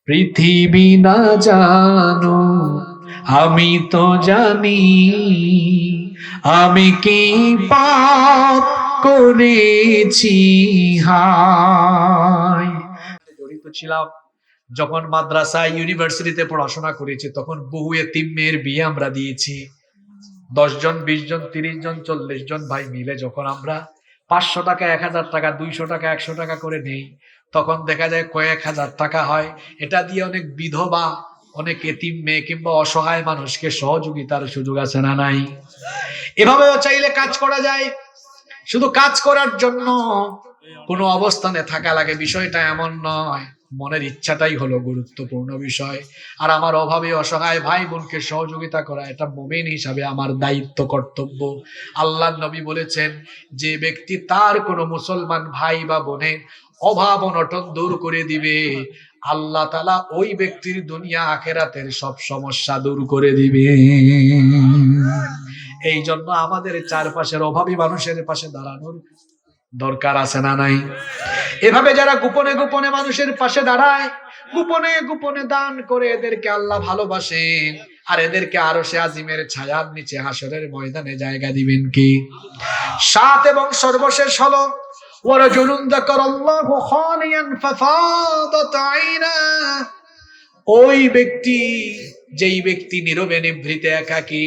পৃথিবী না জানো আমি তো জানি, আমি কি পাপ করেছি হায়। জড়িত ছিলাম যখন মাদ্রাসায় ইউনিভার্সিটিতে পড়াশোনা করেছি, তখন বহু এতিম মেয়ের বিয়ে আমরা দিয়েছি। 10 জন 20 জন 30 জন 40 জন ভাই মিলে যখন আমরা 500 টাকা 1000 টাকা 200 টাকা 100 টাকা করে নেই, তখন দেখা যায় কয়েক হাজার টাকা হয়। এটা দিয়ে অনেক বিধবা, অনেক এতিম মেয়ে কিংবা অসহায় মানুষকে সহযোগিতার সুযোগ আছে না নাই? এভাবেও চাইলে কাজ করা যায়। শুধু কাজ করার জন্য কোনো অবস্থানে থাকা লাগে বিষয়টা এমন নয়, মনের ইচ্ছাটাই হলো গুরুত্বপূর্ণ বিষয়। আর আমার অভাবে অসহায় ভাই বোনকে সহযোগিতা করা এটা মুমিন হিসাবে আমার দায়িত্ব, কর্তব্য। আল্লাহর নবী বলেছেন, যে ব্যক্তি তার কোনো মুসলমান ভাই বা বোনের অভাব অনটন দূর করে দিবে, আল্লাহ তাআলা ওই ব্যক্তির দুনিয়া আখিরাতের সব সমস্যা দূর করে দিবে। এই জন্য আমাদের চারপাশের অভাবী মানুষের পাশে দাঁড়ানোর দরকার আছে না নাই? এভাবে যারা গোপনে গোপনে মানুষের পাশে দাঁড়ায়, গোপনে গোপনে দান করে, এদেরকে আল্লাহ ভালোবাসেন। আর এদেরকে আরশে আজিমের ছায়ার নিচে হাসরের ময়দানে জায়গা দিবেন কি? 7 এবং সর্বশেষ হলো ওয়ারাজুলুন যাকারাল্লাহু খালিয়ান ফাফাদাত আইনা। ওই ব্যক্তি, যেই ব্যক্তি নীরবে নিভৃতে একাকী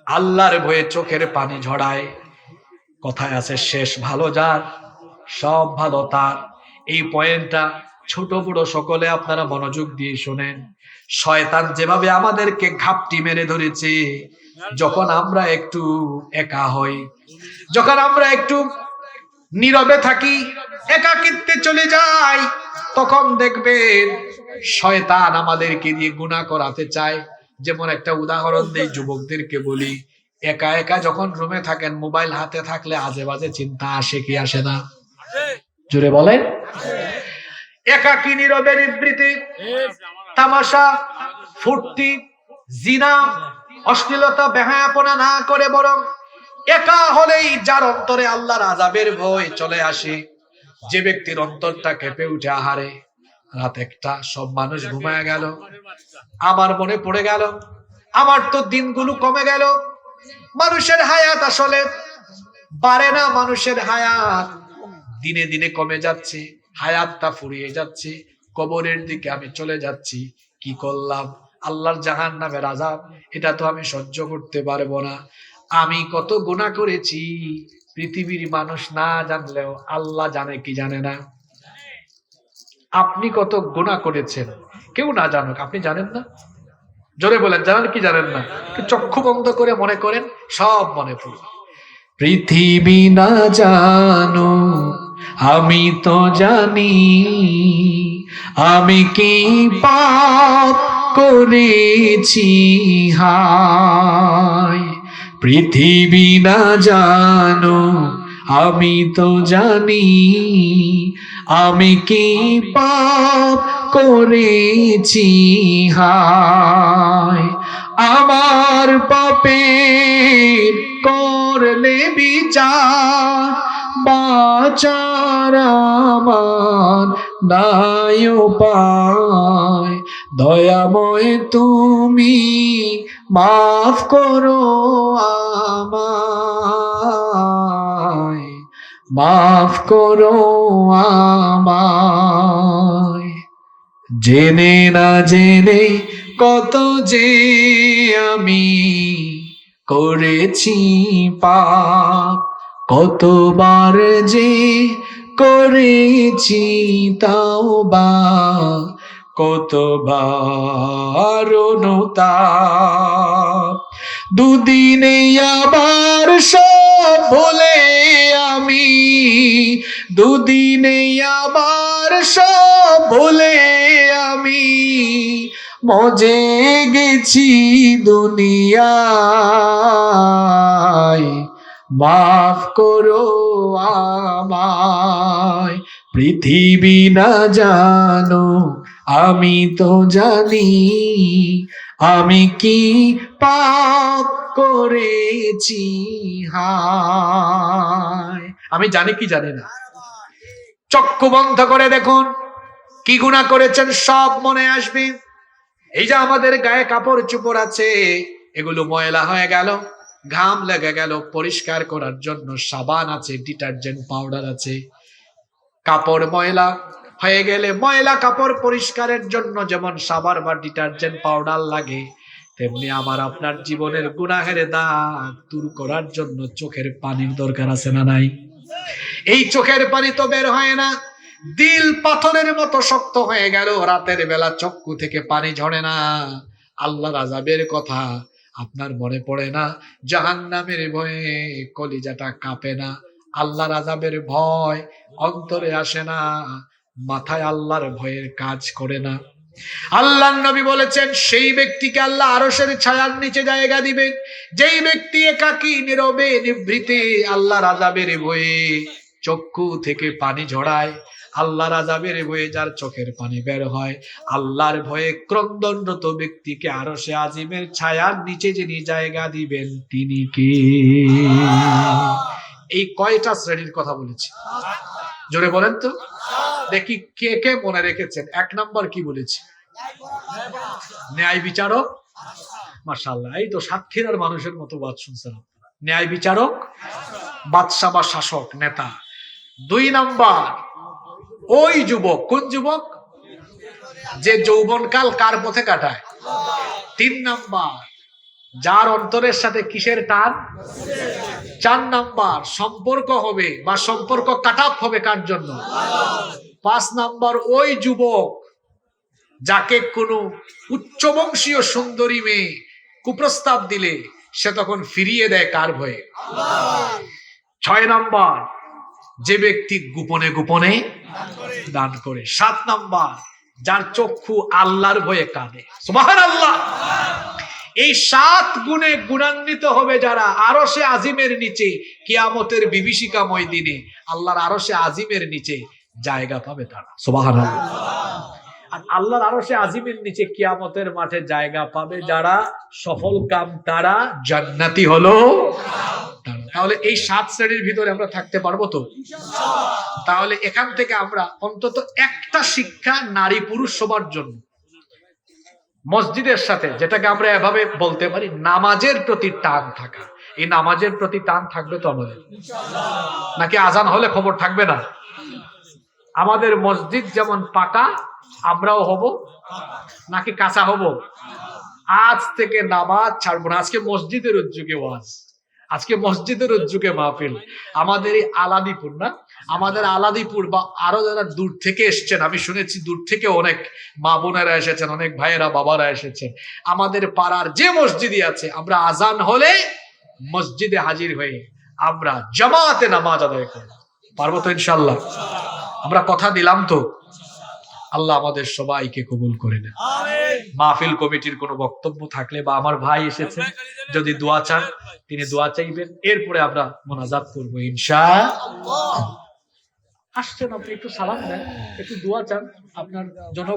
আল্লাহর ভয়ে চোখের পানি ঝরায়। কথায় আছে, শেষ ভালো যার সব ভালো তার। এই পয়েন্টটা ছোট বড় সকলে আপনারা মনোযোগ দিয়ে শোনেন। শয়তান যেভাবে আমাদেরকে ঘাপটি মেরে ধরেছে, যখন আমরা একটু একা হই, যখন আমরা একটু নীরবে থাকি, একাকিত্বে চলে যাই, তখন দেখবেন শয়তান আমাদেরকে দিয়ে গুনাহ করাতে চায়। যেমন একটা উদাহরণ দেই, যুবকদেরকে বলি, একা একা যখন রুমে থাকেন, মোবাইল হাতে থাকলে আজে বাজে চিন্তা আসে কি আসে না? জোরে বলেন। একাকী নীরবে নিভৃতে তামাশা, ফুর্তি, জিনা, অশ্লীলতা, বেহায়াপনা না করে বরং একা হলেই যার অন্তরে আল্লাহর আযাবের ভয় চলে আসে, যে ব্যক্তির অন্তরটা কেঁপে উঠে, আহারে রাত একটা, সব মানুষ ঘুমায় গেল, আমার মনে পড়ে গেল, আমার তো দিনগুলো কমে গেল। মানুষের হায়াত আসলে বাড়ে না, মানুষের হায়াত দিনে দিনে কমে যাচ্ছে, হায়াতটা ফুরিয়ে যাচ্ছে, কবরের দিকে আমি চলে যাচ্ছি। কি করলাম? আল্লাহর জাহান্নামের আযাব, এটা তো আমি সহ্য করতে পারবো না। আমি কত গুনাহ করেছি, পৃথিবীর মানুষ না জানলেও আল্লাহ জানে কি জানে না? আপনি কত গুনাহ করেছেন, কেউ না জানুক, আপনি জানেন না? জোরে বলেন, জানেন কি জানেন না? চক্ষু বন্ধ করে মনে করেন, সব মনে পড়বে। পৃথিবী না জানো আমি তো জানি, আমি কি পাপ করেছি হায়। পৃথিবী না জানো আমি তো জানি, আমি কি পাপ করেছি হায়। আমার পাপের করলে বিচার, বাঁচার আমার নাই উপায়। দয়াময় তুমি মাফ করো আমায়, মাফ করো আমায়। জেনে না জেনে কত যে আমি করেছি পাপ, কতবার যে করেছি তাওবা, কতবার অনুতাপ। দুদিনে আবার সব ভুলে আমি, দুদিনে আবার সব ভুলে আমি মজে গেছি দুনিয়ায়। মাফ করো আমায়। পৃথিবী না জানো আমি তো জানি, আমি কি পাপ করেছি হায়। আমি জানি কি জানি না? চক্ষু বন্ধ করে দেখুন, কি গুনাহ করেছেন সব মনে আসবে। এই যে আমাদের গায়ে কাপড় চোপড় আছে, এগুলো ময়লা হয়ে গেল, ঘাম লেগে গেল, পরিষ্কার করার জন্য সাবান আছে, ডিটারজেন্ট পাউডার আছে। কাপড় ময়লা হয়ে গেলে ময়লা কাপড় পরিষ্কারের জন্য যেমন সাবান বা ডিটারজেন্ট পাউডার লাগে, তেমনি আমার আপনার জীবনের গুনাহের দাগ দূর করার জন্য চোখের পানির দরকার আছে না নাই? এই চোখের পানি তো বের হয় না, দিল পাথরের মতো শক্ত হয়ে গেল, রাতের বেলা চক্ষু থেকে পানি ঝরে না। আল্লাহর আযাবের কথা আপনার মনে পড়ে না? জাহান্নামের ভয়ে কলিজাটা কাঁপে না? আল্লাহর আযাবের ভয় অন্তরে আসে না? মাথায় আল্লাহর ভয়ের কাজ করে না? আল্লাহর নবী বলেছেন, সেই ব্যক্তিকে আল্লাহ আরশের ছায়ার নিচে জায়গা দিবেন, যেই ব্যক্তি একাকী নীরবে নিভৃতে আল্লাহর আযাবের ভয়ে চক্ষু থেকে পানি ঝরায়। আল্লাহর আযাবের ভয়ে যার চোখের পানি বের হয়, আল্লাহর ভয়ে ক্রন্দনরত ব্যক্তিকে আরশে আজিমের ছায়ার নিচে যিনি জায়গা দিবেন তিনি কে? এই কয়টা শ্রেণীর কথা বলেছি? জোরে বলেন তো দেখি, কে কে মনে রেখেছেন? 1 নাম্বার কি বলেছি? ন্যায় বিচারক। মাশাআল্লাহ, এই তো সাতক্ষীরার মানুষের মতো বাদ শুনছেন। ন্যায় বিচারক, বাদশা বা শাসক, নেতা। 2 নাম্বার ওই যুবক। কোন যুবক? যে যৌবনকাল কার পথে কাটায়। 3 নাম্বার যার অন্তরের সাথে কিসের টান। 4 নাম্বার সম্পর্ক হবে বা সম্পর্ক কাটাপ হবে কার জন্য? 5 নাম্বার ওই যুবক যাকে কোনো উচ্চবংশীয় সুন্দরী মেয়ে কুপ্রস্তাব দিলে সে তখন ফিরিয়ে দেয় কার ভয়ে? 6 নাম্বার যে ব্যক্তি গোপনে গোপনে দান করে। 7 নাম্বার যার চক্ষু আল্লাহর ভয়ে কাঁদে। সুবহানাল্লাহ। এই 7 গুণে গুণান্বিত হবে যারা, আরশে আজিমের নিচে কিয়ামতের বিভীষিকাময় দিনে আল্লাহর আরশে আজিমের নিচে জায়গা পাবে তারা। সুবহানাল্লাহ। আর আল্লাহর আরশে আজিমের নিচে কিয়ামতের মাঠে জায়গা পাবে যারা, সফল কাম তারা, জান্নাতি হলো তারা। তাহলে এই 7 শ্রেণীর ভিতরে আমরা থাকতে পারবো তো? তাহলে এখান থেকে আমরা অন্তত একটা শিক্ষা নারী পুরুষ সবার জন্য, মসজিদের সাথে যেটাকে আমরা এভাবে বলতে পারি নামাজের প্রতি টান থাকা। এই নামাজের প্রতি টান থাকবে তো আমাদের? নাকি আজান হলে খবর থাকবে না? আমাদের মসজিদ যেমন পাকা আমরাও হব, নাকি কাঁচা হব? আজ থেকে নামাজ ছাড়বো না। আজকে মসজিদের উদ্যোগে ওয়াজ, আজকে মসজিদের উদ্যোগে মাহফিল। আমাদের এই আলাদিপুর না, আমাদের আলাদিপুর বা আরো যারা দূর থেকে এসছেন, আমি শুনেছি দূর থেকে অনেক মা বোনেরা এসেছেন, অনেক ভাইয়েরা বাবারা এসেছেন। আমাদের পাড়ার যে মসজিদই আছে, আমরা আজান হলে মসজিদে হাজির হয়ে আমরা জামাতে নামাজ আদায় করব। পারবো তো ইনশাআল্লাহ? আমরা কথা দিলাম তো? আল্লাহ আমাদের সবাইকে কবুল করে নেন। মাহফিল কমিটির কোনো বক্তব্য থাকলে বা আমার ভাই এসেছেন যদি দোয়া চান, তিনি দোয়া চাইবেন, এরপরে আমরা মোনাজাত করবো ইনশাআল্লাহ। আসছেন আপনি, একটু সালাম দেন, একটু দোয়া চান আপনার জনগণ